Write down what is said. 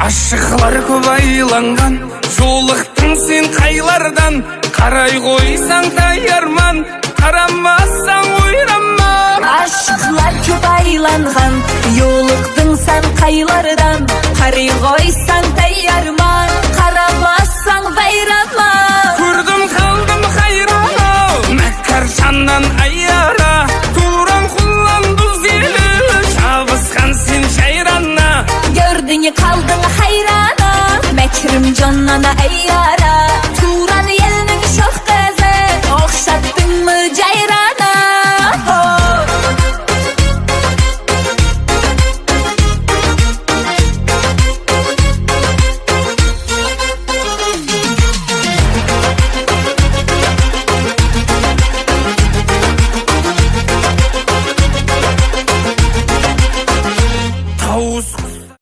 Aşıklar көп айланған, жолықтың сен қайлардан. Қарай қойсаң таярман, қарамасаң ойраман. Aşıklar көп айланған, жолықтың sen қайлардан. Қарай қойсаң таярман, қарамасаң байраман. Көрдім қалдым хайрана, мәккар жаннан айара. Туран құлан бұз елі, жабысқан сен жайрана. Gördün kaldın hayrana, mekrim canına eyyar.